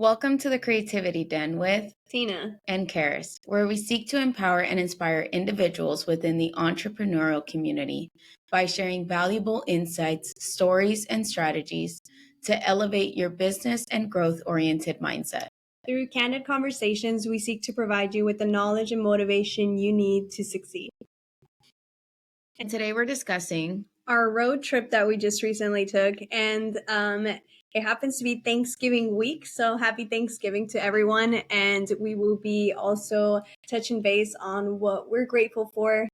Welcome to the Creativity Den with Tina and Karis, where we seek to empower and inspire individuals within the entrepreneurial community by sharing valuable insights, stories, and strategies to elevate your business and growth-oriented mindset. Through candid conversations, we seek to provide you with the knowledge and motivation you need to succeed. And today we're discussing our road trip that we just recently took, and it happens to be Thanksgiving week, so happy Thanksgiving to everyone. And we will be also touching base on what we're grateful for.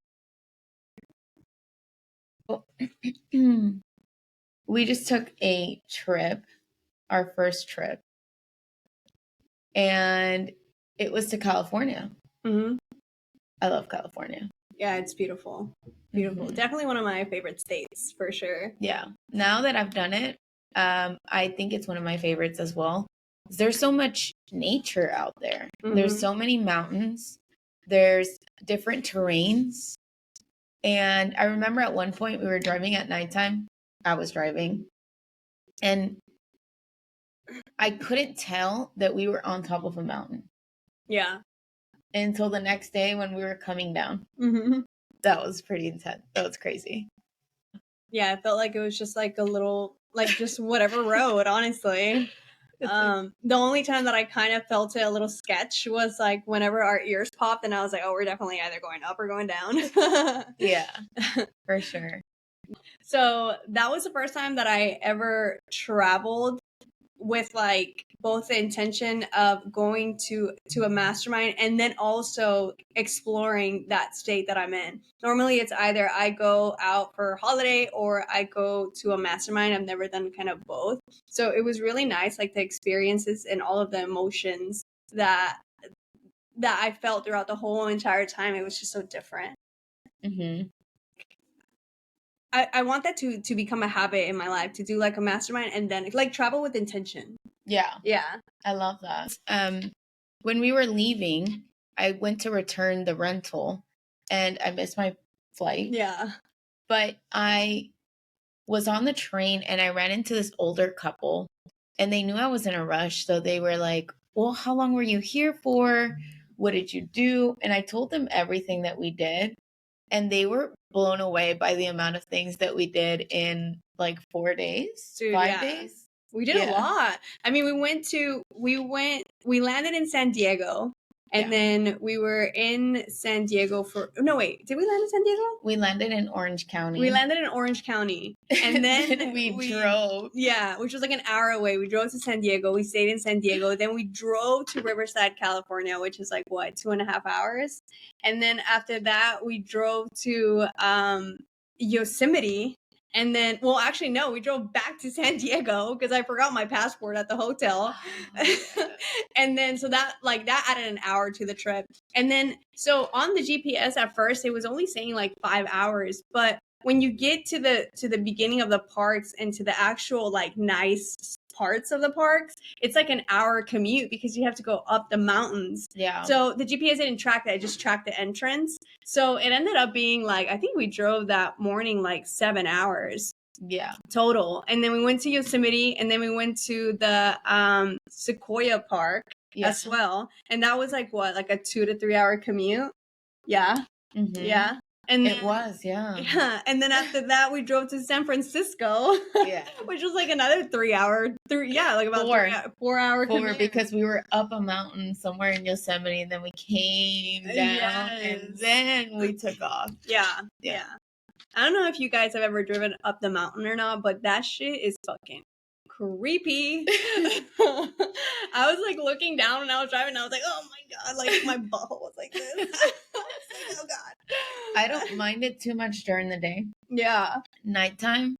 We just took a trip, our first trip, and it was to California. Mm-hmm. I love California. Yeah, it's beautiful. Beautiful. Mm-hmm. Definitely one of my favorite states, for sure. Yeah. Now that I've done it, I think it's one of my favorites as well. There's so much nature out there. Mm-hmm. There's so many mountains. There's different terrains. And I remember at one point we were driving at nighttime. I was driving. And I couldn't tell that we were on top of a mountain. Yeah. Until the next day when we were coming down. Mm-hmm. That was pretty intense. That was crazy. Yeah, it felt like it was just like a little, like just whatever road, honestly. The only time that I kind of felt it a little sketch was like whenever our ears popped and I was like, oh, we're definitely either going up or going down. Yeah, for sure. So that was the first time that I ever traveled with like both the intention of going to a mastermind and then also exploring that state that I'm in. Normally it's either I go out for a holiday or I go to a mastermind. I've never done kind of both. So it was really nice, like the experiences and all of the emotions that I felt throughout the whole entire time. It was just so different. Mm-hmm. I want that to become a habit in my life, to do like a mastermind and then like travel with intention. Yeah. Yeah. I love that. When we were leaving, I went to return the rental and I missed my flight. Yeah. But I was on the train and I ran into this older couple and they knew I was in a rush. So they were like, well, how long were you here for? What did you do? And I told them everything that we did. And they were blown away by the amount of things that we did in like 4 days, Dude, 5 days. We did a lot. I mean, we landed in San Diego and then we were in San Diego did we land in San Diego? We landed in Orange County. And then we drove. Yeah, which was like an hour away. We drove to San Diego. We stayed in San Diego. Then we drove to Riverside, California, which is like, 2.5 hours. And then after that, we drove to Yosemite. And then, we drove back to San Diego because I forgot my passport at the hotel. And then, so that added an hour to the trip. And then, so on the GPS at first, it was only saying like 5 hours. But when you get to the beginning of the parks and to the actual like nice parts of the parks, it's like an hour commute because you have to go up the mountains. Yeah. So the GPS didn't track that; it just tracked the entrance. So it ended up being like, I think we drove that morning like 7 hours. Yeah. Total. And then we went to Yosemite, and then we went to the Sequoia Park as well. And that was like like a 2 to 3 hour commute. Yeah. Mm-hmm. Yeah. And it was, yeah. Yeah. And then after that, we drove to San Francisco, which was like another 3 hour, like about 4 hour commute. Because we were up a mountain somewhere in Yosemite, and then we came down, and then we took off. Yeah. I don't know if you guys have ever driven up the mountain or not, but that shit is fucking creepy. I was like looking down when I was driving, and I was like, oh my God, like my butthole was like this. I was like, oh God. I don't mind it too much during the day. Yeah. Nighttime,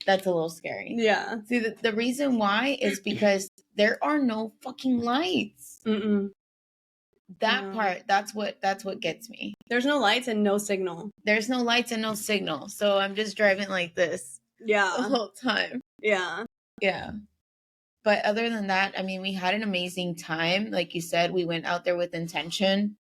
that's a little scary. Yeah. See, the reason why is because there are no fucking lights. Mm-mm. That part, that's what gets me. There's no lights and no signal. There's no lights and no signal. So I'm just driving like this. Yeah. The whole time. Yeah. Yeah. But other than that, I mean, we had an amazing time. Like you said, we went out there with intention.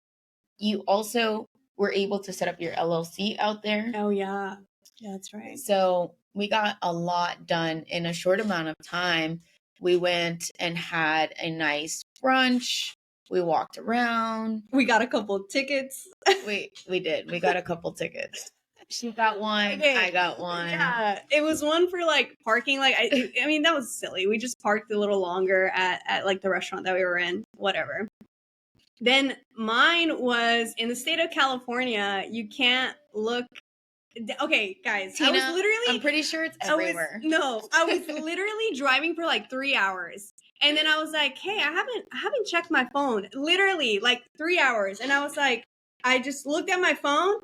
You also were able to set up your LLC out there. Oh, yeah. Yeah, that's right. So we got a lot done in a short amount of time. We went and had a nice brunch. We walked around. We got a couple tickets. We did. We got a couple tickets. She got one. Okay. I got one. Yeah, it was one for like parking. Like I mean, that was silly. We just parked a little longer at like the restaurant that we were in. Whatever. Then mine was in the state of California. You can't look. Okay, guys, Tina, I was literally. I'm pretty sure it's everywhere. I was literally driving for like 3 hours. And then I was like, hey, I haven't checked my phone. Literally like 3 hours. And I was like, I just looked at my phone,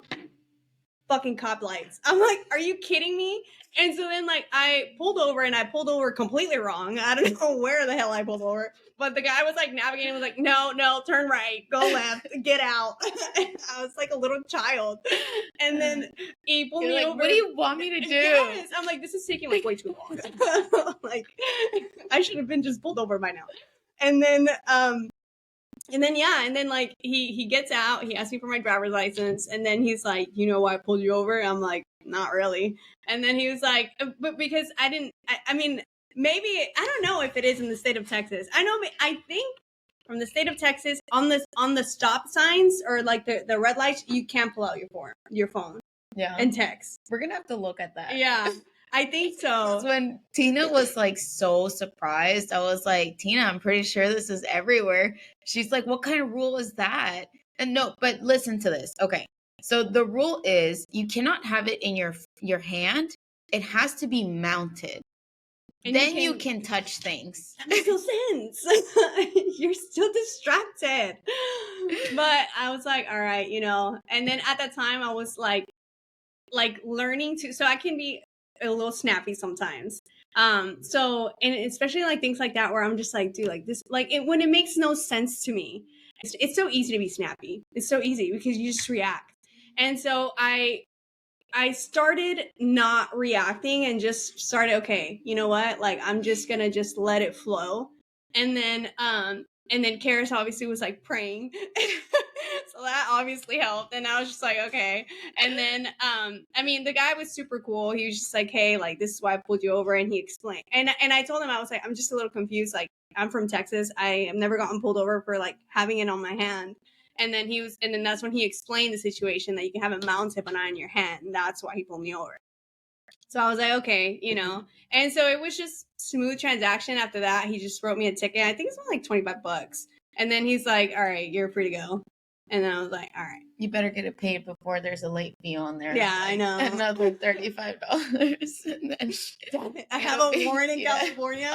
fucking cop lights. I'm like, are you kidding me? And so then like I pulled over, and I pulled over completely wrong. I don't know where the hell I pulled over. But the guy was like navigating, was like, no, turn right, go left, get out. I was like a little child. And then he pulled me over. What do you want me to do? Yes. I'm like, this is taking like way too long. Like, I should have been just pulled over by now. And then like he gets out, he asks me for my driver's license, and then he's like, you know why I pulled you over? I'm like, not really. And then he was like, but because I mean, maybe, I don't know if it is in the state of Texas. I think from the state of Texas, on the stop signs or like the red lights, you can't pull out your phone. Yeah. And text. We're gonna have to look at that. Yeah. I think so. When Tina was like so surprised, I was like, Tina, I'm pretty sure this is everywhere. She's like, what kind of rule is that? And no, but listen to this. Okay. So the rule is you cannot have it in your hand. It has to be mounted. And then you can touch things. That makes no sense. You're still distracted. But I was like, all right, and then at that time I was like learning to, so I can be a little snappy sometimes. So, and especially like things like that where I'm just like, dude, like this, like when it makes no sense to me. It's so easy to be snappy. It's so easy because you just react. And so I started not reacting and just started, okay, you know what? Like, I'm just gonna just let it flow. And then Karis obviously was like praying. So that obviously helped. And I was just like, okay. And then, I mean, the guy was super cool. He was just like, hey, like, this is why I pulled you over. And he explained. And I told him, I was like, I'm just a little confused. Like, I'm from Texas. I have never gotten pulled over for like having it on my hand. And then that's when he explained the situation that you can have it mounted but not in your hand. And that's why he pulled me over. So I was like, okay, And so it was just smooth transaction. After that, he just wrote me a ticket. I think it's only like $25. And then he's like, all right, you're free to go. And then I was like, all right. You better get it paid before there's a late fee on there. Yeah, I know. Another $35. And then I have a warrant in California.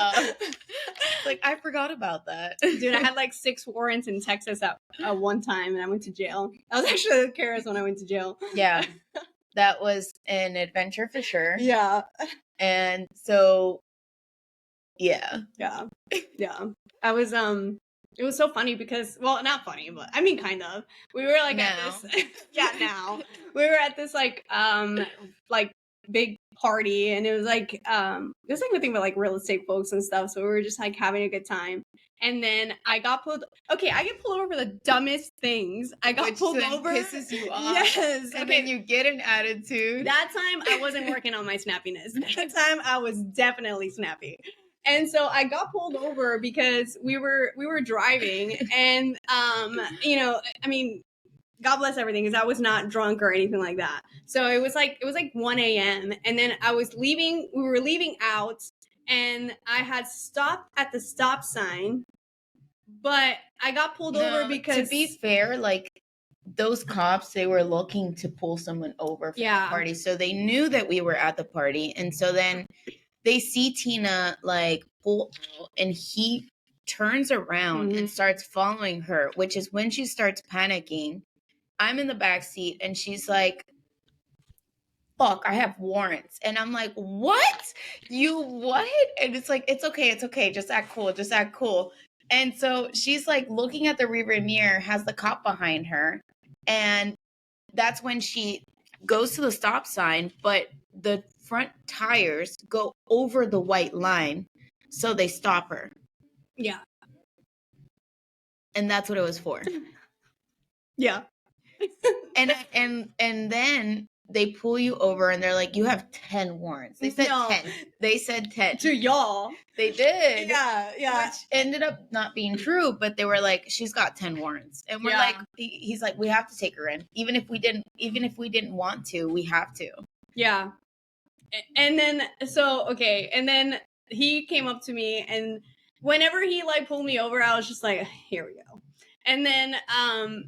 Like, I forgot about that. Dude, I had like 6 warrants in Texas at one time, and I went to jail. I was actually with Karis when I went to jail. Yeah. That was an adventure for sure. Yeah. And so, yeah. Yeah. Yeah. I was, it was so funny because, well, not funny, but I mean, kind of. We were like at this, now. We were at this like big party, and it was like nothing but like real estate folks and stuff. So we were just like having a good time. And then I get pulled over for the dumbest things. I got pulled over. Pisses you off. Yes. And then you get an attitude. That time I wasn't working on my snappiness. That time I was definitely snappy. And so I got pulled over because we were driving, and I mean, God bless everything, because I was not drunk or anything like that. So it was like 1 a.m. and then we were leaving out, and I had stopped at the stop sign, but I got pulled over because, to be fair, like, those cops, they were looking to pull someone over from the party. So they knew that we were at the party. And so then they see Tina like pull out, and he turns around and starts following her, which is when she starts panicking. I'm in the back seat, and she's like, fuck, I have warrants. And I'm like, what? You what? And it's like, it's okay. Just act cool. And so she's like looking at the rearview mirror, has the cop behind her. And that's when she goes to the stop sign, but the front tires go over the white line. So they stop her. Yeah. And that's what it was for. Yeah. And then they pull you over and they're like, you have 10 warrants. They said 10. They said 10. To y'all. They did. Yeah. Which ended up not being true, but they were like, she's got 10 warrants. And we're like, he's like, we have to take her in. Even if we didn't want to, we have to. Yeah. And then, and then he came up to me, and whenever he like pulled me over, I was just like, here we go. And then,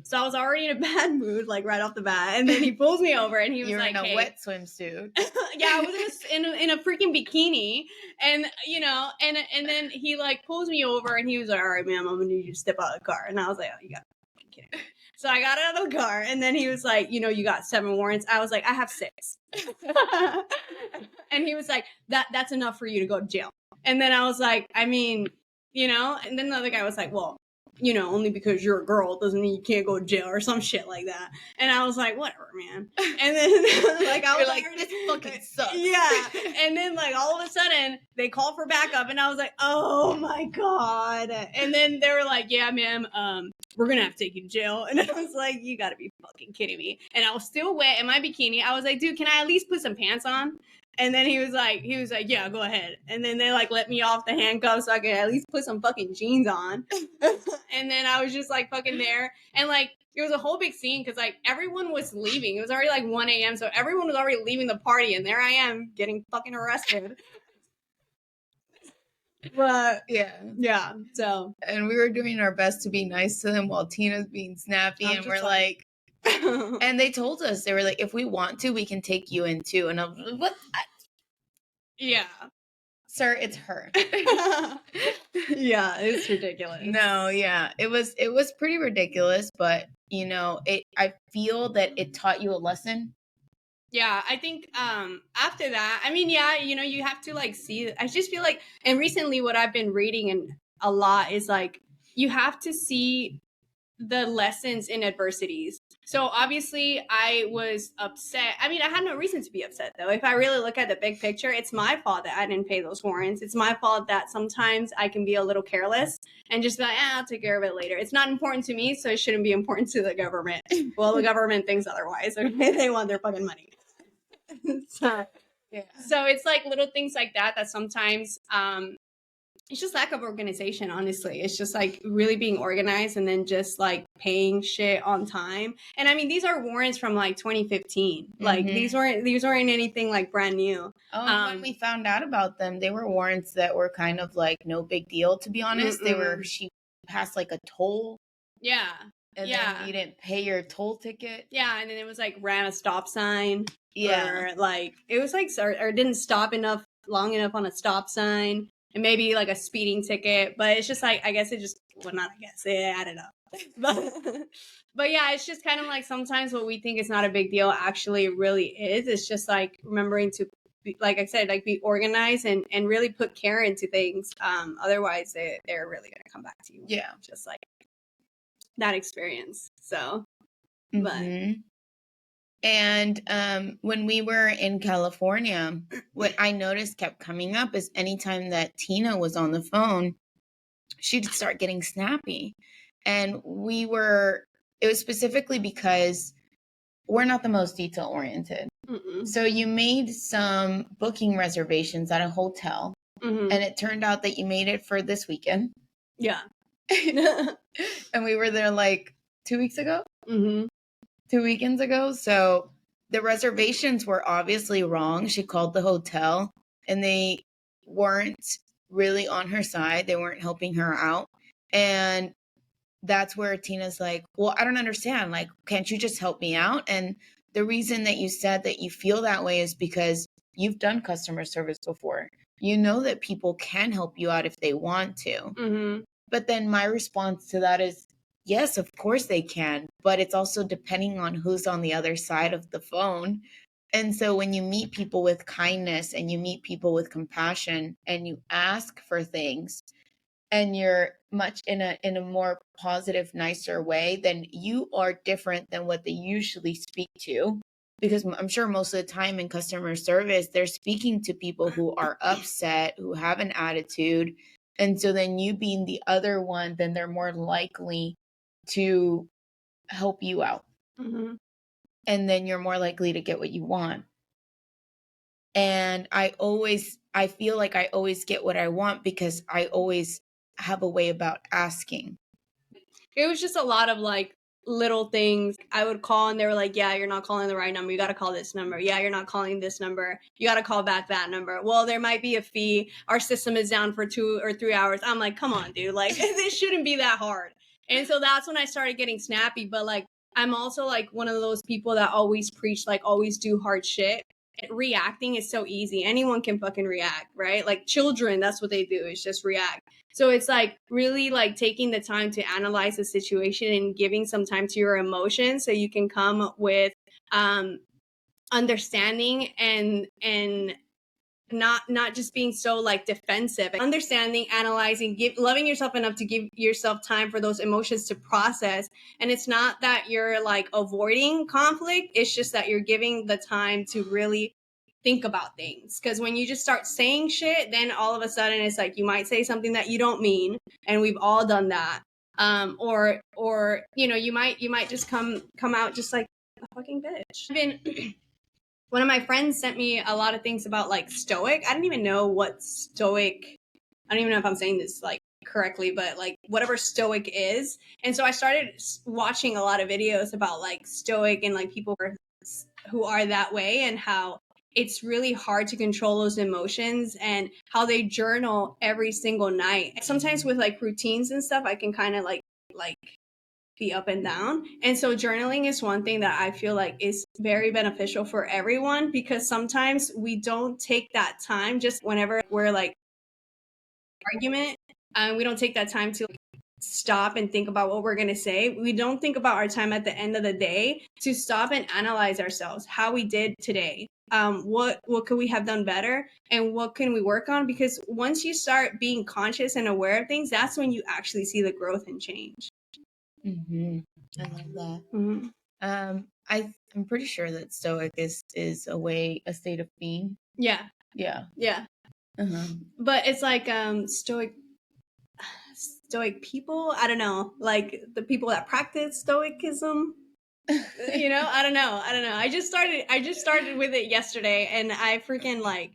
so I was already in a bad mood, like right off the bat. And then he pulls me over, and he was like, "You're in a wet swimsuit." Yeah, I was in a freaking bikini, and and then he like pulls me over, and he was like, "All right, ma'am, I'm gonna need you to step out of the car." And I was like, "Oh, you got me kidding me." So I got out of the car, and then he was like, "You got 7 warrants." I was like, "I have 6." And he was like, "That's enough for you to go to jail." And then I was like, I mean, and then the other guy was like, "Well, only because you're a girl doesn't mean you can't go to jail," or some shit like that. And I was like, whatever, man. And then like I was like, this fucking sucks. Yeah. And then like all of a sudden they called for backup, and I was like, oh my God. And then they were like, yeah, ma'am, we're gonna have to take you to jail. And I was like, you gotta be fucking kidding me. And I was still wet in my bikini. I was like, dude, can I at least put some pants on? And then he was like, yeah, go ahead. And then they like let me off the handcuffs so I could at least put some fucking jeans on. And then I was just like fucking there. And like, it was a whole big scene because like everyone was leaving. It was already like 1 a.m. So everyone was already leaving the party. And there I am getting fucking arrested. But yeah. So, and we were doing our best to be nice to them while Tina's being snappy. And we're like, and they told us, they were like, if we want to, we can take you in too. And I was like, what? Yeah. Sir, it's her. Yeah, it's ridiculous. No, yeah. It was pretty ridiculous, but I feel that it taught you a lesson. Yeah, I think after that, I mean, yeah, you have to like see, I just feel like, and recently what I've been reading and a lot is like, you have to see the lessons in adversities. So obviously I was upset. I mean, I had no reason to be upset though. If I really look at the big picture, it's my fault that I didn't pay those warrants. It's my fault that sometimes I can be a little careless and just be like, I'll take care of it later. It's not important to me, so it shouldn't be important to the government. Well, the government thinks otherwise. Okay? They want their fucking money. So it's like little things like that sometimes it's just lack of organization, honestly. It's just like really being organized and then just like paying shit on time. And I mean, these are warrants from like 2015. Mm-hmm. Like these weren't anything like brand new. When we found out about them, they were warrants that were kind of like no big deal, to be honest. She passed like a toll. Yeah. And then you didn't pay your toll ticket. Yeah, and then it was like ran a stop sign. Yeah. Or like it was like or didn't stop long enough on a stop sign. And maybe like a speeding ticket, but it's just like, I guess it just, well, not I guess, it added up. But yeah, it's just kind of like sometimes what we think is not a big deal actually really is. It's just like remembering to, like I said, like be organized and really put care into things. Otherwise, they're really going to come back to you. Yeah. Just like that experience. So, but. And when we were in California, what I noticed kept coming up is anytime that Tina was on the phone, she'd start getting snappy. And it was specifically because we're not the most detail oriented. Mm-mm. So you made some booking reservations at a hotel, and it turned out that you made it for this weekend. Yeah. And we were there like 2 weeks ago. 2 weekends ago. So the reservations were obviously wrong. She called the hotel and they weren't really on her side. They weren't helping her out. And that's where Tina's like, well, I don't understand. Like, can't you just help me out? And the reason that you said that you feel that way is because you've done customer service before. You know that people can help you out if they want to. But then my response to that is, yes, of course they can, but it's also depending on who's on the other side of the phone. And so when you meet people with kindness and you meet people with compassion and you ask for things and you're much in a more positive, nicer way, then you are different than what they usually speak to. Because I'm sure most of the time in customer service, they're speaking to people who are upset, who have an attitude. And so then you being the other one, then they're more likely to help you out. and then you're more likely to get what you want. And I feel like I always get what I want because I always have a way about asking. It was just a lot of like little things. I would call and they were like, yeah, you're not calling the right number. You got to call this number. Yeah, you're not calling this number. You got to call back that number. Well, there might be a fee. Our system is down for 2 or 3 hours. I'm like, come on, dude. Like, this shouldn't be that hard. And so that's when I started getting snappy. But like, I'm also like one of those people that always preach, like, always do hard shit. Reacting is so easy. Anyone can fucking react, right? Like children, that's what they do, is just react. So it's like really like taking the time to analyze the situation and giving some time to your emotions so you can come with understanding and not just being so like defensive. Understanding, analyzing, loving yourself enough to give yourself time for those emotions to process. And it's not that you're like avoiding conflict, it's just that you're giving the time to really think about things. Because when you just start saying shit, then all of a sudden it's like you might say something that you don't mean, and we've all done that. Or you know, you might just come out just like a fucking bitch. I've been one of my friends sent me a lot of things about like stoic. I didn't even know what stoic, I don't even know if I'm saying this like correctly, but like whatever stoic is. And so I started watching a lot of videos about like stoic and like people who are that way, and how it's really hard to control those emotions, and how they journal every single night. Sometimes with like routines and stuff, I can kind of like be up and down. And so journaling is one thing that I feel like is very beneficial for everyone, because sometimes we don't take that time just whenever we're like argument. We don't take that time to stop and think about what we're going to say. We don't think about our time at the end of the day to stop and analyze ourselves, how we did today. What could we have done better, and what can we work on? Because once you start being conscious and aware of things, that's when you actually see the growth and change. Mm-hmm. I love that. Mm-hmm. I'm pretty sure that stoic is a state of being. Yeah. Uh-huh. But it's like stoic people, I don't know, like the people that practice stoicism. You know, I don't know. I just started with it yesterday, and I freaking like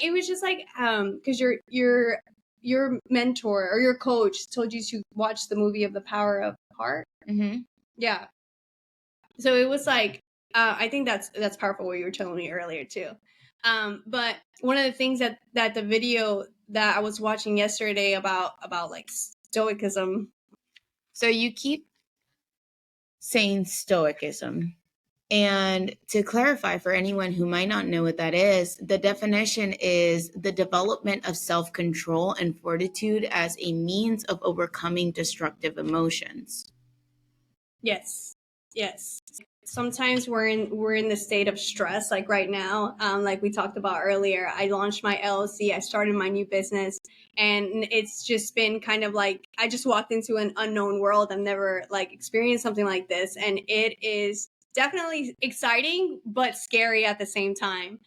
it was just like because your mentor or your coach told you to watch the movie of The Power of Heart. Mm-hmm. Yeah. So it was like I think that's powerful, what you were telling me earlier too. But one of the things that the video that I was watching yesterday about like stoicism. So you keep saying stoicism. And to clarify for anyone who might not know what that is, the definition is the development of self-control and fortitude as a means of overcoming destructive emotions. Yes. Sometimes we're in the state of stress, like right now. Like we talked about earlier, I launched my LLC, I started my new business, and it's just been kind of like I just walked into an unknown world. I've never like experienced something like this, and it is definitely exciting but scary at the same time.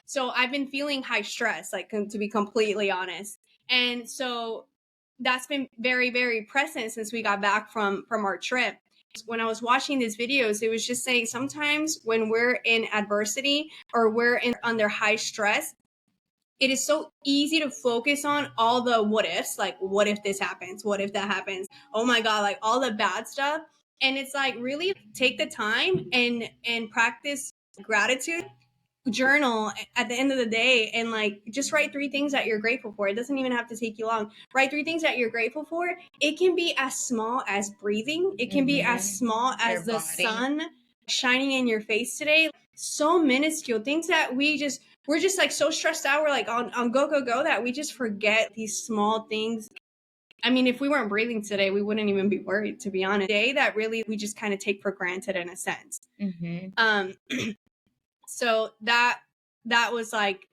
So I've been feeling high stress, like to be completely honest, and so that's been very, very present since we got back from our trip. When I was watching these videos, it was just saying sometimes when we're in adversity or we're under high stress, it is so easy to focus on all the what ifs, like what if this happens, what if that happens, oh my god, like all the bad stuff. And it's like really take the time and practice gratitude, journal at the end of the day, and like just write 3 things that you're grateful for. It doesn't even have to take you long. Write 3 things that you're grateful for. It can be as small as breathing. It can be as small as the sun shining in your face today. So minuscule things that we're just like so stressed out. We're like on go that we just forget these small things. I mean, if we weren't breathing today, we wouldn't even be worried, to be honest. Day that really we just kind of take for granted in a sense. So that was like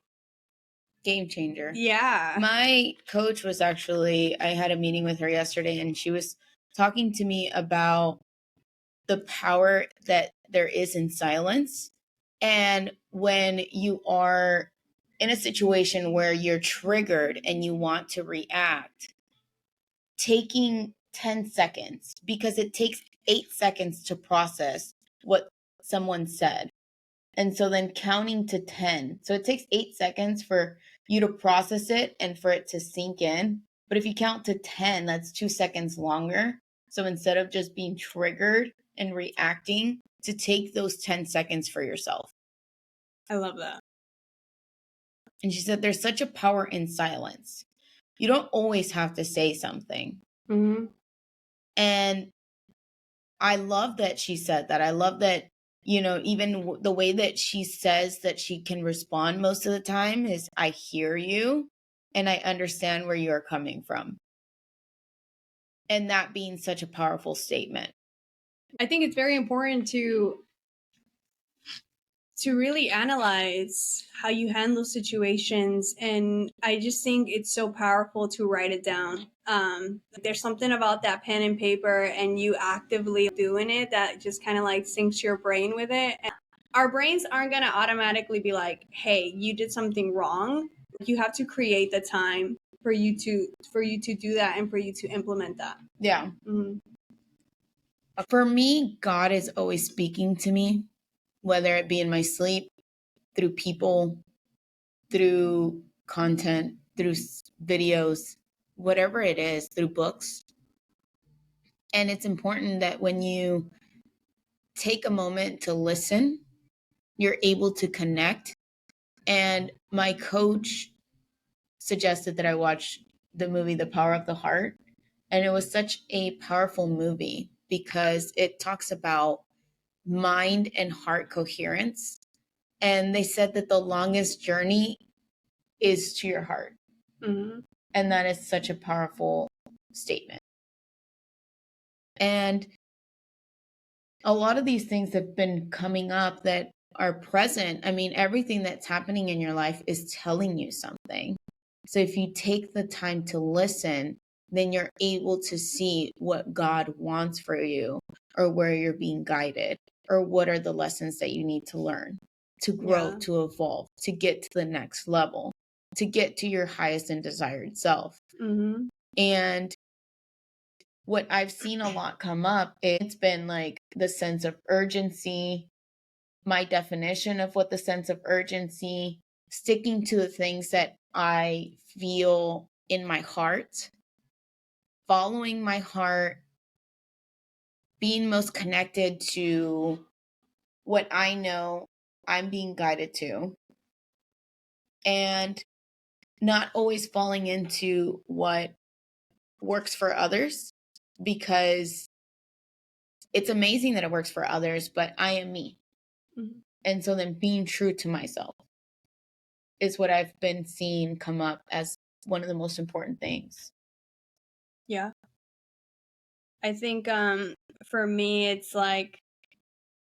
game changer. Yeah. My coach was actually, I had a meeting with her yesterday, and she was talking to me about the power that there is in silence. And when you are in a situation where you're triggered and you want to react, taking 10 seconds, because it takes 8 seconds to process what someone said. And so then counting to 10. So it takes 8 seconds for you to process it and for it to sink in. But if you count to 10, that's 2 seconds longer. So instead of just being triggered and reacting, to take those 10 seconds for yourself. I love that. And she said, there's such a power in silence. You don't always have to say something. Mm-hmm. And I love that she said that. I love that, you know, even the way that she says that she can respond most of the time is, I hear you and I understand where you're coming from. And that being such a powerful statement. I think it's very important to really analyze how you handle situations, and I just think it's so powerful to write it down. There's something about that pen and paper and you actively doing it that just kind of like syncs your brain with it. And our brains aren't going to automatically be like, hey, you did something wrong. You have to create the time for you to do that and for you to implement that. Yeah. Mm-hmm. For me, God is always speaking to me, whether it be in my sleep, through people, through content, through videos, whatever it is, through books. And it's important that when you take a moment to listen, you're able to connect. And my coach suggested that I watch the movie The Power of the Heart. And it was such a powerful movie because it talks about mind and heart coherence. And they said that the longest journey is to your heart. Mm-hmm. And that is such a powerful statement. And a lot of these things have been coming up that are present. I mean, everything that's happening in your life is telling you something. So if you take the time to listen, then you're able to see what God wants for you, or where you're being guided, or what are the lessons that you need to learn to grow, to evolve, to get to the next level, to get to your highest and desired self. Mm-hmm. And what I've seen a lot come up, it's been like the sense of urgency, my definition of what the sense of urgency, sticking to the things that I feel in my heart, following my heart, being most connected to what I know I'm being guided to, and not always falling into what works for others, because it's amazing that it works for others, but I am me. Mm-hmm. And so then being true to myself is what I've been seeing come up as one of the most important things. Yeah. I think for me, it's like,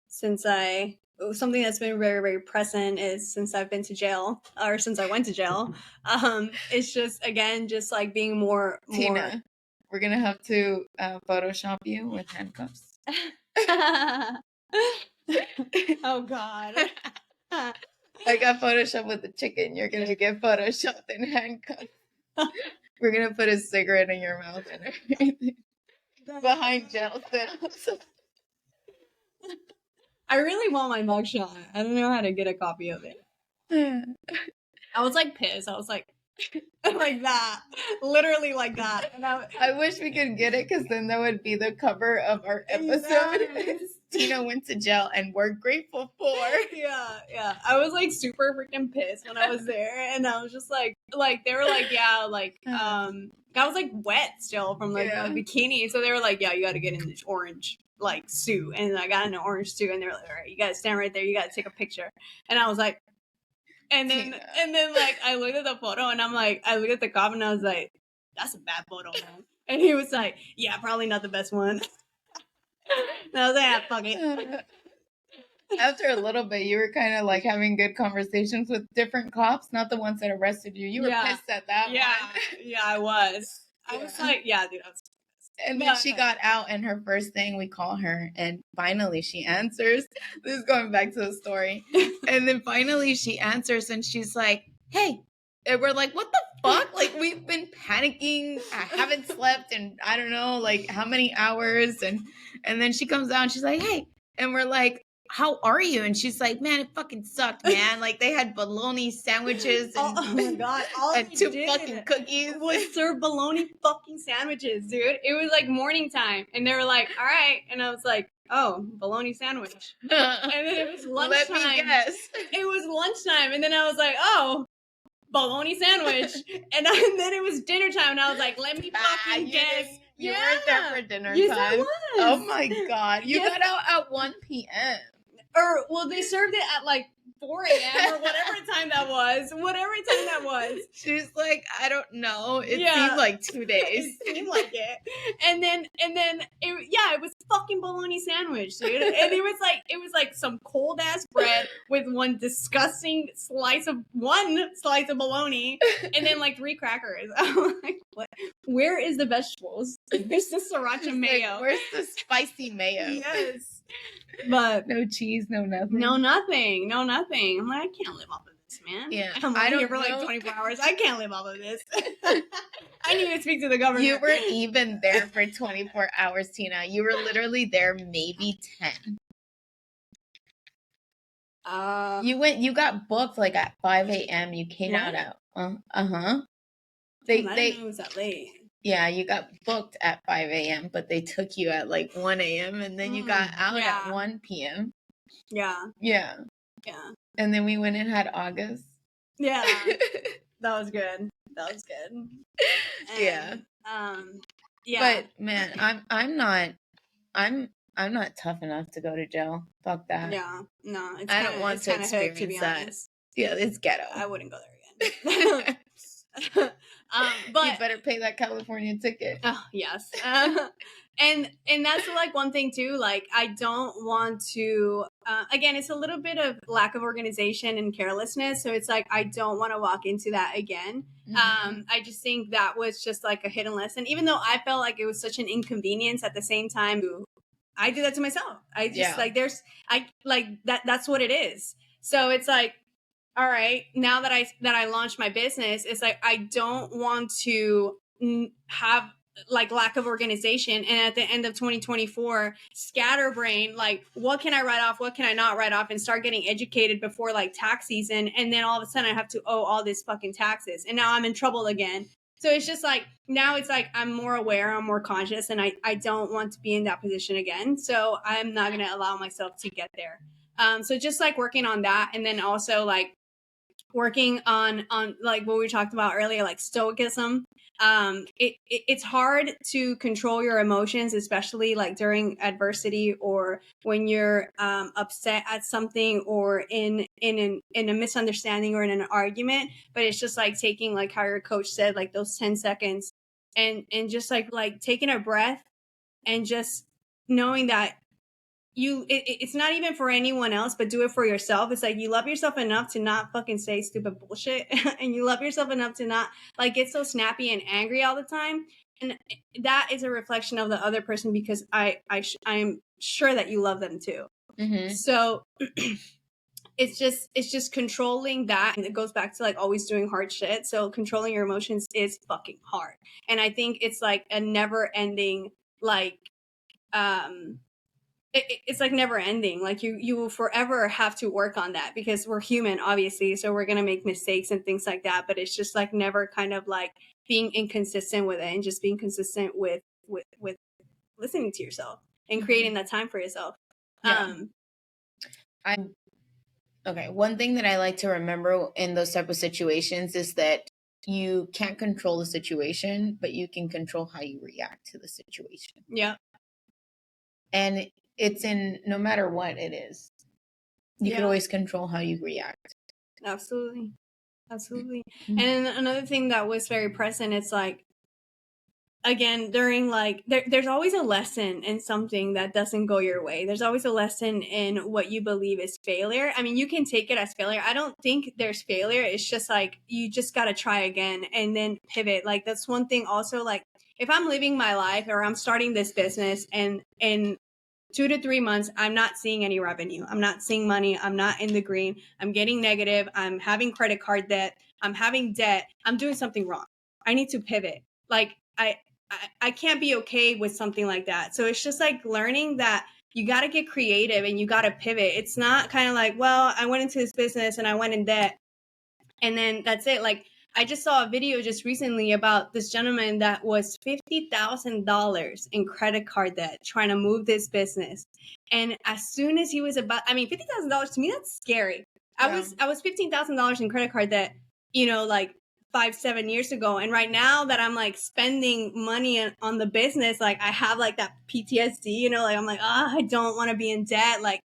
something that's been very, very present is since I've been to jail, or since I went to jail, it's just, again, just like being more. Tina, we're going to have to Photoshop you with handcuffs. Oh, God. I got Photoshopped with the chicken. You're going to get Photoshopped in handcuffs. We're going to put a cigarette in your mouth and everything. Behind jail cells. I really want my mugshot. I don't know how to get a copy of it. I was like pissed. I was like, like that. Literally like that. And I wish we could get it, because then that would be the cover of our episode. Yes. Tina went to jail and we're grateful for. Yeah. I was like super freaking pissed when I was there, and I was just like they were like, yeah, like I was like wet still from like the bikini, so they were like, yeah, you got to get in this orange like suit, and I got in an orange suit, and they were like, all right, you got to stand right there, you got to take a picture, and I was like, and then like I looked at the photo, and I'm like, I looked at the cop, and I was like, that's a bad photo, man. And he was like, yeah, probably not the best one. And I was like, yeah, fuck it. After a little bit, you were kind of like having good conversations with different cops, not the ones that arrested you. You were pissed at that one. Yeah, I was. I was like, yeah, dude, I was pissed. And then she got out, and her first thing, we call her, and finally she answers. This is going back to the story. And then finally she answers, and she's like, hey. And we're like, what the fuck? Like, we've been panicking. I haven't slept in, I don't know, like how many hours. And then she comes out and she's like, hey. And we're like, how are you? And she's like, man, it fucking sucked, man. Like they had bologna sandwiches and, oh my God, all and they 2 did fucking cookies. was serve bologna fucking sandwiches, dude. It was like morning time, and they were like, "All right," and I was like, "Oh, bologna sandwich." And then it was lunchtime. Let me guess. It was lunchtime, and then I was like, "Oh, bologna sandwich," and then it was dinner time, and I was like, "Let me fucking guess." You weren't there for dinner yes, time. I was. Oh my God. You Yes. got out at 1 p.m. Or, well, they served it at like 4 a.m. or whatever time that was. She's like, I don't know. It Yeah. seemed like 2 days. It seemed like it. And then it was fucking bologna sandwich, dude. And it was like some cold ass bread with one slice of bologna and then like 3 crackers. I'm like, what? Where is the vegetables? Where's the sriracha mayo? Like, where's the spicy mayo? Yes. But no cheese, no nothing. No nothing. I'm like, I can't live off of this, man. Yeah. I'm I don't here for like 24 hours. I can't live off of this. I need to speak to the government. You weren't even there for 24 hours, Tina. You were literally there maybe 10. You got booked like at 5 a.m. You came out at They it was that late. Yeah, you got booked at 5 a.m., but they took you at like 1 a.m. and then you got out at 1 p.m. Yeah. Yeah. Yeah. And then we went and had August. Yeah. That was good. And, yeah. Yeah. But man, I'm not tough enough to go to jail. Fuck that. Yeah. No, I don't want to experience to be that. Honest. Yeah, it's ghetto. I wouldn't go there again. But you better pay that California ticket. Oh, yes. And that's like one thing too, like I don't want to again, it's a little bit of lack of organization and carelessness, so it's like I don't want to walk into that again. I just think that was just like a hidden lesson, even though I felt like it was such an inconvenience. At the same time, I do that to myself. I just that's what it is. So it's like, all right, now that I launched my business, it's like I don't want to have like lack of organization, and at the end of 2024 scatterbrain, like what can I write off, what can I not write off, and start getting educated before like tax season, and then all of a sudden I have to owe all this fucking taxes, and now I'm in trouble again. So it's just like, now it's like I'm more aware, I'm more conscious, and I don't want to be in that position again. So I'm not going to allow myself to get there. So just like working on that, and then also like working on like what we talked about earlier, like stoicism. It's hard to control your emotions, especially like during adversity or when you're upset at something or in a misunderstanding or in an argument. But it's just like taking, like how your coach said, like those 10 seconds and just like taking a breath and just knowing that it's not even for anyone else, but do it for yourself. It's like you love yourself enough to not fucking say stupid bullshit, and you love yourself enough to not like get so snappy and angry all the time. And that is a reflection of the other person, because I am sure that you love them too. Mm-hmm. So it's just controlling that, and it goes back to like always doing hard shit. So controlling your emotions is fucking hard, and I think it's like a never ending like it's like never ending. Like you will forever have to work on that, because we're human, obviously, so we're gonna make mistakes and things like that. But it's just like never kind of like being inconsistent with it, and just being consistent with listening to yourself and creating that time for yourself. Yeah. Okay, one thing that I like to remember in those type of situations is that you can't control the situation, but you can control how you react to the situation. Yeah. And it's in no matter what it is. You can always control how you react. Absolutely. Mm-hmm. And another thing that was very present, it's like, again, during like, there's always a lesson in something that doesn't go your way. There's always a lesson in what you believe is failure. I mean, you can take it as failure. I don't think there's failure. It's just like, you just got to try again and then pivot. Like, that's one thing also, like, if I'm living my life or I'm starting this business and 2 to 3 months, I'm not seeing any revenue, I'm not seeing money, I'm not in the green, I'm getting negative, I'm having credit card debt, I'm having debt, I'm doing something wrong. I need to pivot. Like, I can't be okay with something like that. So it's just like learning that you got to get creative and you got to pivot. It's not kind of like, well, I went into this business and I went in debt and then that's it. Like, I just saw a video just recently about this gentleman that was $50,000 in credit card debt trying to move this business. And as soon as he was about, I mean, $50,000 to me, that's scary. Yeah. I was $15,000 in credit card debt, you know, like 5-7 years ago. And right now that I'm like spending money on the business, like I have like that PTSD, you know, like I'm like, I don't want to be in debt. Like,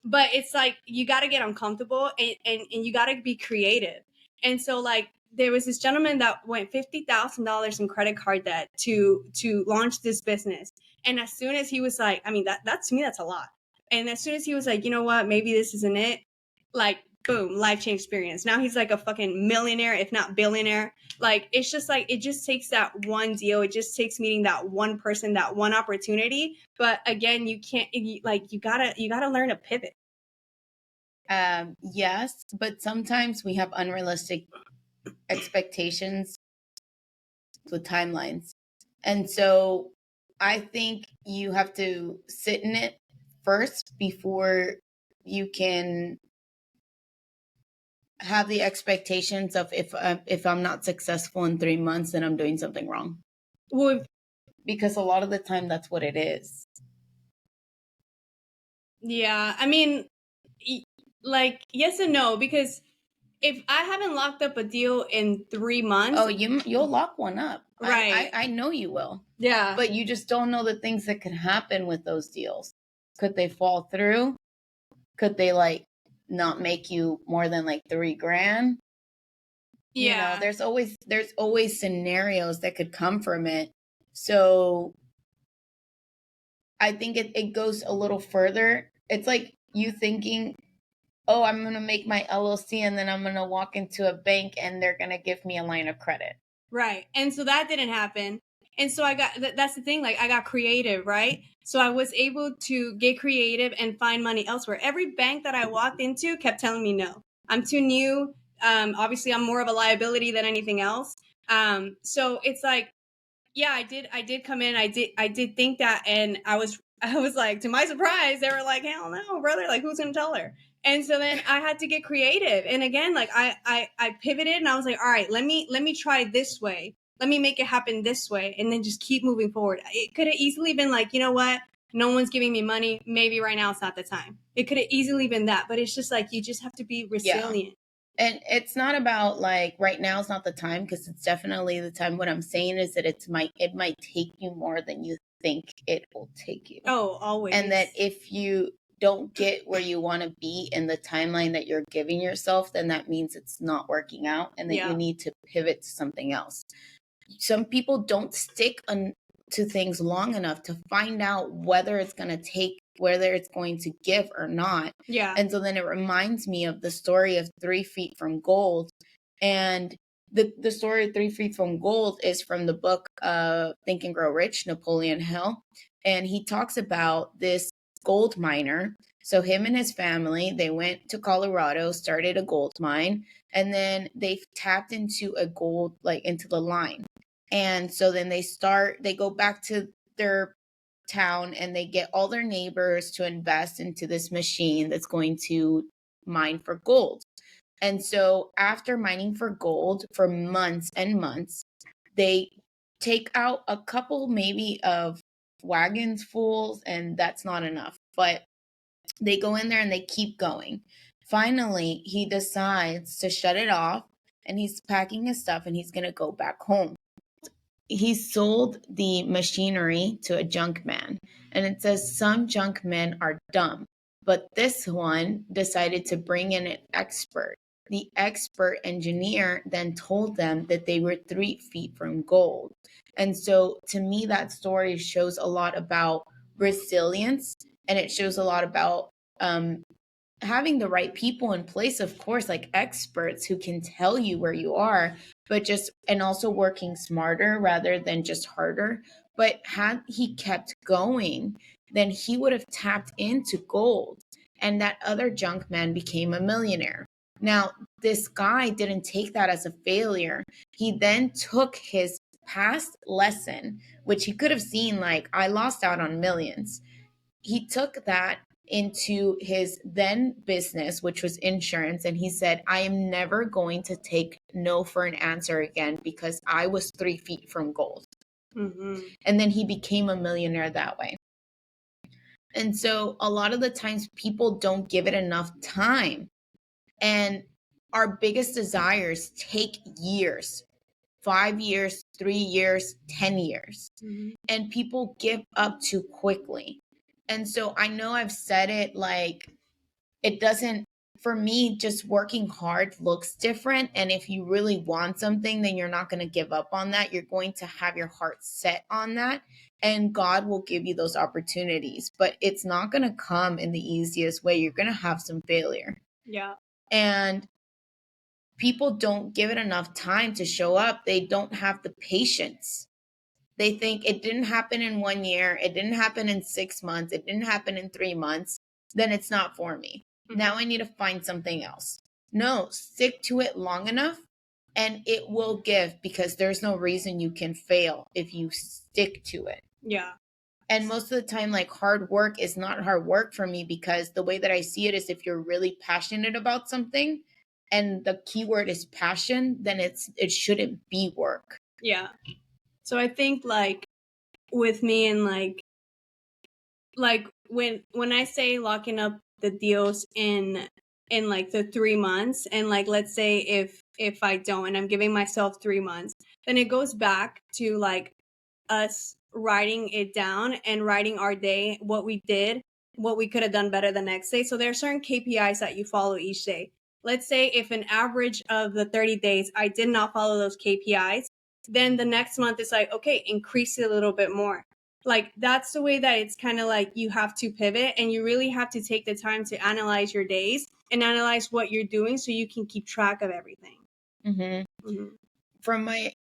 but it's like you got to get uncomfortable and you got to be creative. And so like there was this gentleman that went $50,000 in credit card debt to launch this business. And as soon as he was like, I mean, that to me, that's a lot. And as soon as he was like, you know what, maybe this isn't it, like, boom, life change experience. Now he's like a fucking millionaire, if not billionaire. Like, it's just like, it just takes that one deal. It just takes meeting that one person, that one opportunity. But again, you can't, you gotta learn to pivot. Yes, but sometimes we have unrealistic expectations with timelines. And so I think you have to sit in it first before you can have the expectations of if I'm not successful in 3 months, then I'm doing something wrong. Well, because a lot of the time that's what it is. Yeah, I mean, like yes and no, because if I haven't locked up a deal in 3 months, oh, you'll lock one up, right? I know you will. Yeah, but you just don't know the things that could happen with those deals. Could they fall through? Could they like not make you more than like $3,000? Yeah, you know, there's always scenarios that could come from it. So I think it goes a little further. It's like you thinking, oh, I'm going to make my LLC and then I'm going to walk into a bank and they're going to give me a line of credit. Right. And so that didn't happen. And so I got, that's the thing, like I got creative, right? So I was able to get creative and find money elsewhere. Every bank that I walked into kept telling me no. I'm too new. Obviously I'm more of a liability than anything else. So it's like, yeah, I did come in. I did think that. And I was like, to my surprise, they were like, hell no, brother. Like, who's going to tell her? And so then I had to get creative. And again, like I pivoted and I was like, all right, let me try this way. Let me make it happen this way. And then just keep moving forward. It could have easily been like, you know what? No one's giving me money. Maybe right now it's not the time. It could have easily been that, but it's just like, you just have to be resilient. Yeah. And it's not about like right now is not the time, because it's definitely the time. What I'm saying is that it might take you more than you think it will take you. Oh, always. And that if you don't get where you want to be in the timeline that you're giving yourself, then that means it's not working out and that you need to pivot to something else. Some people don't stick to things long enough to find out whether it's going to give or not. Yeah. And so then it reminds me of the story of 3 Feet from Gold. And the story of 3 Feet from Gold is from the book Think and Grow Rich, Napoleon Hill. And he talks about this gold miner. So him and his family, they went to Colorado, started a gold mine, and then they tapped into into the line. And so then they go back to their town and they get all their neighbors to invest into this machine that's going to mine for gold. And so after mining for gold for months and months, they take out a couple maybe of wagons fulls, and that's not enough. But they go in there and they keep going. Finally, he decides to shut it off and he's packing his stuff and he's going to go back home. He sold the machinery to a junk man, and it says some junk men are dumb, but this one decided to bring in an expert. The expert engineer then told them that they were 3 feet from gold. And so to me, that story shows a lot about resilience, and it shows a lot about having the right people in place, of course, like experts who can tell you where you are, and also working smarter rather than just harder. But had he kept going, then he would have tapped into gold, and that other junk man became a millionaire. Now, this guy didn't take that as a failure. He then took his past lesson, which he could have seen like, I lost out on millions. he took that into his then business, which was insurance. And he said, I am never going to take no for an answer again because I was 3 feet from gold. Mm-hmm. And then he became a millionaire that way. And so a lot of the times people don't give it enough time. And our biggest desires take years, 5 years, 3 years, 10 years. Mm-hmm. And people give up too quickly. And so I know I've said it like, it doesn't, for me, just working hard looks different. And if you really want something, then you're not going to give up on that. You're going to have your heart set on that. And God will give you those opportunities. But it's not going to come in the easiest way. You're going to have some failure. Yeah. And people don't give it enough time to show up. They don't have the patience. They think it didn't happen in 1 year. It didn't happen in 6 months. It didn't happen in 3 months. Then it's not for me. Mm-hmm. Now I need to find something else. No, stick to it long enough and it will give, because there's no reason you can fail if you stick to it. Yeah. And most of the time, like, hard work is not hard work for me, because the way that I see it is, if you're really passionate about something and the keyword is passion, then it shouldn't be work. Yeah. So I think like with me and like when I say locking up the deals in like the 3 months, and like, let's say if I don't, and I'm giving myself 3 months, then it goes back to like us writing it down and writing our day, what we did, what we could have done better the next day. So there are certain KPIs that you follow each day. Let's say if an average of the 30 days, I did not follow those KPIs, then the next month it's like, okay, increase it a little bit more. Like, that's the way that it's kind of like you have to pivot, and you really have to take the time to analyze your days and analyze what you're doing so you can keep track of everything. Mm-hmm. Mm-hmm. From my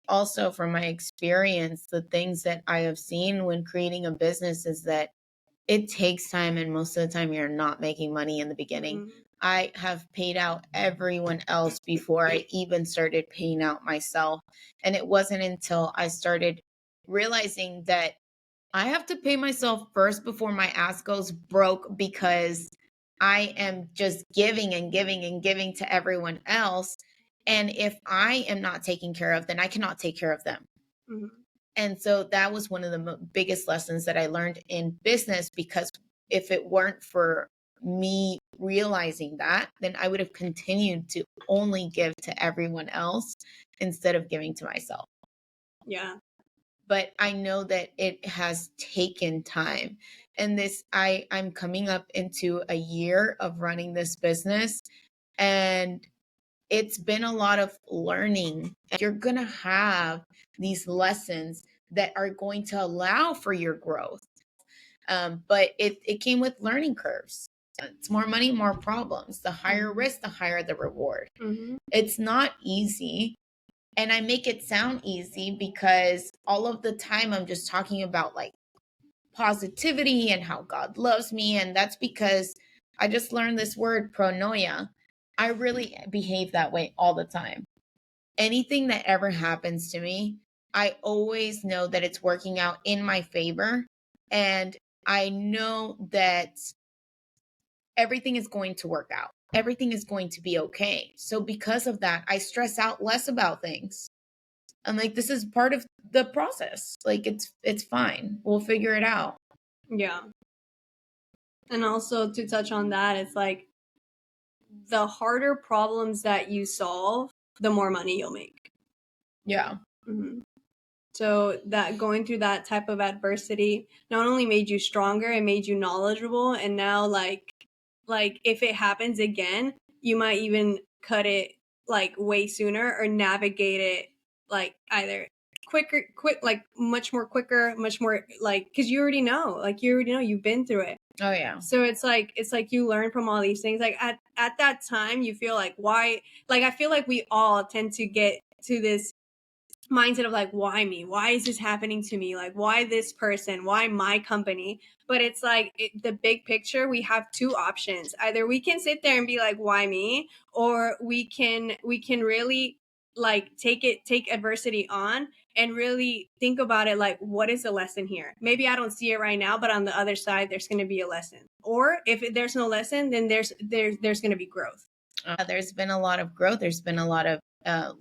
experience, the things that I have seen when creating a business is that it takes time, and most of the time you're not making money in the beginning. Mm-hmm. I have paid out everyone else before I even started paying out myself. And it wasn't until I started realizing that I have to pay myself first before my ass goes broke, because I am just giving and giving and giving to everyone else. And if I am not taken care of, then I cannot take care of them. Mm-hmm. And so that was one of the biggest lessons that I learned in business, because if it weren't for me realizing that, then I would have continued to only give to everyone else instead of giving to myself. Yeah. But I know that it has taken time. And I'm coming up into a year of running this business, and it's been a lot of learning. You're going to have these lessons that are going to allow for your growth. But it came with learning curves. It's more money, more problems. The higher risk, the higher the reward. Mm-hmm. It's not easy. And I make it sound easy because all of the time I'm just talking about like positivity and how God loves me. And that's because I just learned this word, pronoia. I really behave that way all the time. Anything that ever happens to me, I always know that it's working out in my favor. And I know that everything is going to work out. Everything is going to be okay. So because of that, I stress out less about things. I'm like, this is part of the process. Like, it's fine. We'll figure it out. Yeah. And also to touch on that, it's like the harder problems that you solve, the more money you'll make. Yeah. Mm-hmm. So that going through that type of adversity not only made you stronger, it made you knowledgeable. And now like if it happens again, you might even cut it like way sooner, or navigate it like either like much more quicker, much more like, because you already know you've been through it. Oh yeah. So it's like you learn from all these things. Like at that time you feel like, why, like I feel like we all tend to get to this mindset of like, why me? Why is this happening to me? Like, why this person? Why my company? But it's like the big picture, we have two options. Either we can sit there and be like, why me? Or we can really like take adversity on and really think about it like, what is the lesson here? Maybe I don't see it right now, but on the other side, there's going to be a lesson. Or if there's no lesson, then there's going to be growth. There's been a lot of growth. There's been a lot of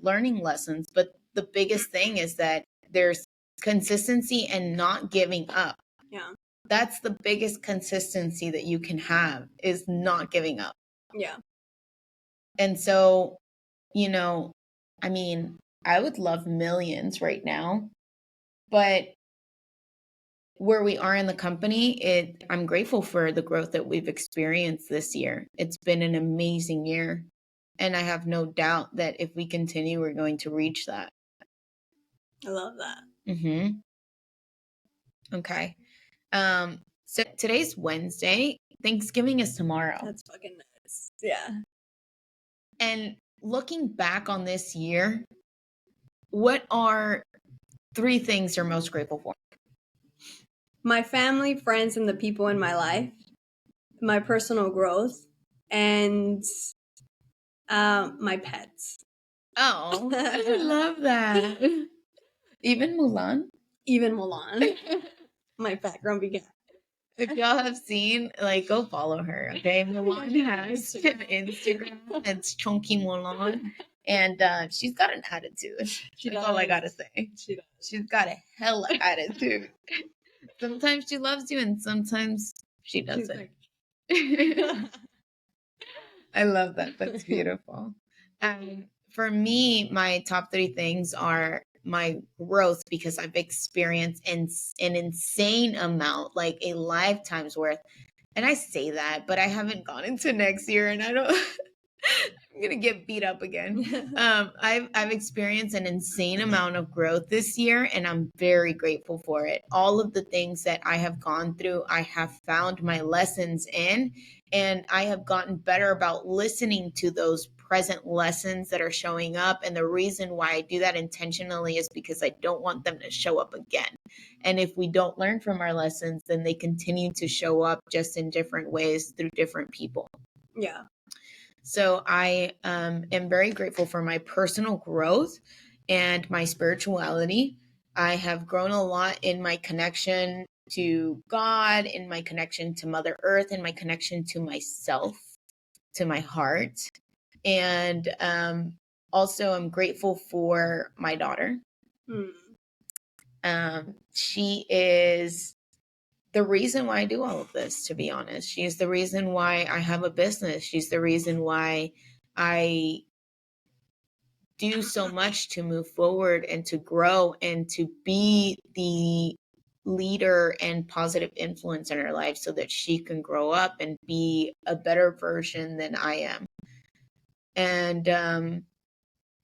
learning lessons. But the biggest thing is that there's consistency and not giving up. Yeah. That's the biggest consistency that you can have, is not giving up. Yeah. And so, you know, I mean, I would love millions right now, but where we are in the company, I'm grateful for the growth that we've experienced this year. It's been an amazing year. And I have no doubt that if we continue, we're going to reach that. I love that. Mm-hmm. Okay. So today's Wednesday. Thanksgiving is tomorrow. That's fucking nuts. Yeah. And looking back on this year, what are 3 things you're most grateful for? My family, friends, and the people in my life, my personal growth, and my pets. Oh, I love that. Even Mulan? Even Mulan. My fat grumpy cat. If y'all have seen, like, go follow her, okay? Mulan has an Instagram. It's Chunky Mulan. And she's got an attitude. That's all I gotta say. She does. She's got a hella attitude. Sometimes she loves you and sometimes she doesn't. I love that. That's beautiful. For me, my top 3 things are my growth, because I've experienced an insane amount, like a lifetime's worth. And I say that, but I haven't gone into next year, and I don't. I'm gonna get beat up again. I've experienced an insane amount of growth this year, and I'm very grateful for it. All of the things that I have gone through, I have found my lessons in, and I have gotten better about listening to those present lessons that are showing up. And the reason why I do that intentionally is because I don't want them to show up again. And if we don't learn from our lessons, then they continue to show up just in different ways through different people. Yeah. So I am very grateful for my personal growth and my spirituality. I have grown a lot in my connection to God, in my connection to Mother Earth, in my connection to myself, to my heart. And also I'm grateful for my daughter. She is the reason why I do all of this, to be honest. She's the reason why I have a business. She's the reason why I do so much to move forward and to grow and to be the leader and positive influence in her life so that she can grow up and be a better version than I am. And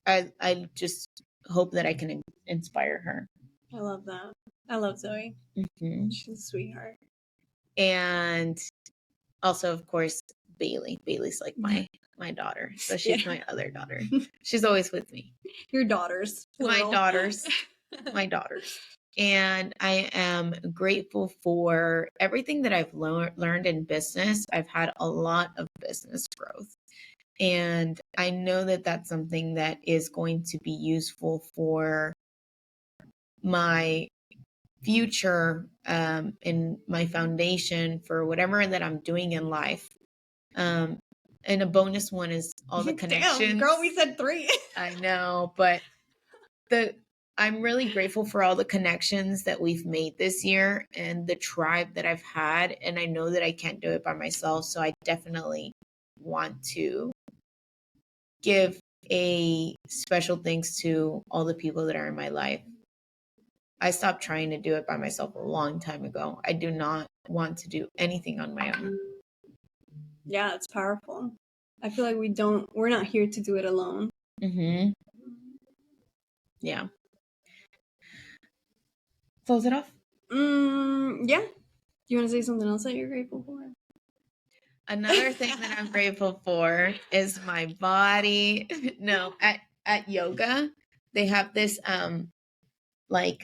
I just hope that I can inspire her. I love that. I love Zoe. Mm-hmm. She's a sweetheart. And also, of course, Bailey. Bailey's like my daughter. So she's my other daughter. She's always with me. Your daughters. My daughters. My daughters. And I am grateful for everything that I've learned in business. I've had a lot of business growth. And I know that that's something that is going to be useful for my future in my foundation for whatever that I'm doing in life. And a bonus one is all the connections. Damn, girl, we said 3. I know, but I'm really grateful for all the connections that we've made this year and the tribe that I've had. And I know that I can't do it by myself. So I definitely want to give a special thanks to all the people that are in my life. I stopped trying to do it by myself a long time ago. I do not want to do anything on my own. Yeah, it's powerful. I feel like we're not here to do it alone. Mm-hmm. Yeah. Close it off? Yeah. You want to say something else that you're grateful for? Another thing that I'm grateful for is my body. No, at yoga, they have this like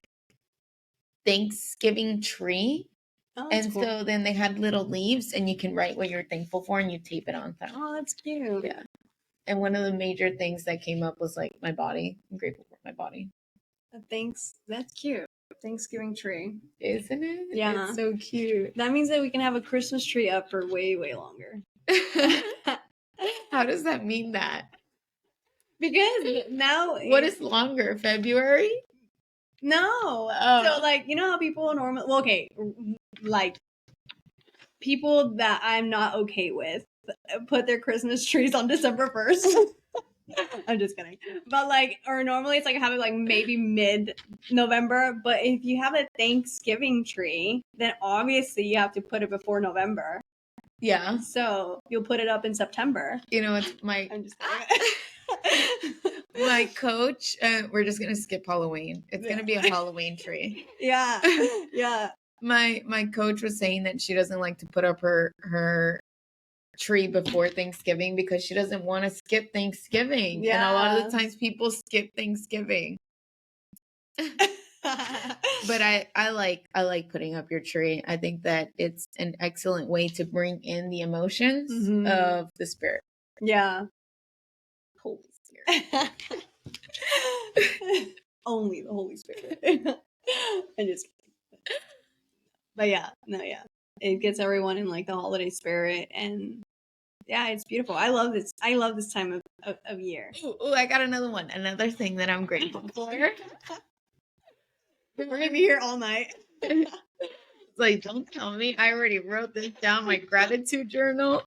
Thanksgiving tree. Oh, and cool. So then they had little leaves and you can write what you're thankful for and you tape it on top. Oh, that's cute. Yeah. And one of the major things that came up was like my body. I'm grateful for my body. That's cute. Thanksgiving tree. Isn't it? Yeah. It's so cute. That means that we can have a Christmas tree up for way, way longer. How does that mean that? Because now... What is longer, February? No. Oh. So, like, you know how people normally... Well, okay, like, people that I'm not okay with put their Christmas trees on December 1st. I'm just kidding. But, like, or normally it's like having like maybe mid-November. But if you have a Thanksgiving tree, then obviously you have to put it before November. Yeah. So you'll put it up in September. You know, it's my... I'm just kidding. My coach, we're just going to skip Halloween. It's going to be a Halloween tree. Yeah. Yeah. My coach was saying that she doesn't like to put up her tree before Thanksgiving because she doesn't want to skip Thanksgiving. Yeah. And a lot of the times people skip Thanksgiving. But I like putting up your tree. I think that it's an excellent way to bring in the emotions of the spirit. Yeah. Holy Spirit. Only the Holy Spirit. I'm just kidding. But yeah, it gets everyone in like the holiday spirit, and yeah, it's beautiful. I love this time of year. Ooh, I got another thing that I'm grateful for. We're gonna be here all night. Like, don't tell me. I already wrote this down, my gratitude journal.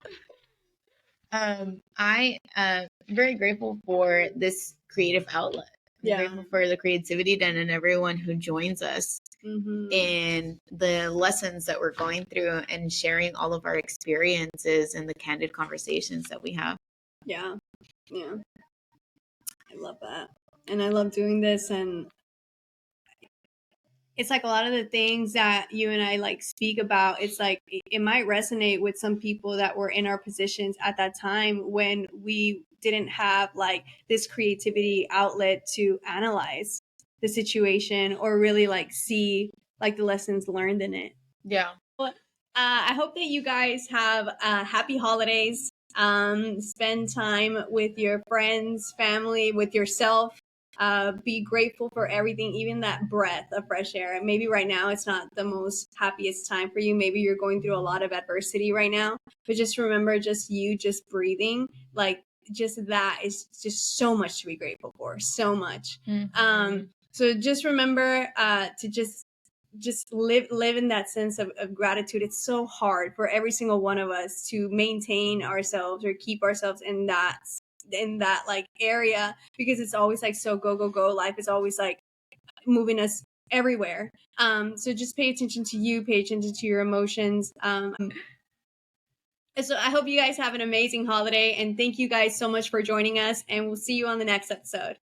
I am very grateful for this creative outlet. I'm grateful for the creativity den and everyone who joins us and the lessons that we're going through and sharing all of our experiences and the candid conversations that we have. Yeah. Yeah. I love that. And I love doing this, and it's like a lot of the things that you and I like speak about, it's like it might resonate with some people that were in our positions at that time when we didn't have like this creativity outlet to analyze the situation or really like see like the lessons learned in it. Yeah. Well, I hope that you guys have happy holidays. Spend time with your friends, family, with yourself. Be grateful for everything, even that breath of fresh air. And maybe right now it's not the most happiest time for you. Maybe you're going through a lot of adversity right now. But just remember, just breathing, like just that is just so much to be grateful for. So much. So just remember to just live in that sense of gratitude. It's so hard for every single one of us to maintain ourselves or keep ourselves in that like area, because it's always like so go life is always like moving us everywhere. So just pay attention to you, pay attention to your emotions. So I hope you guys have an amazing holiday, and thank you guys so much for joining us, and we'll see you on the next episode.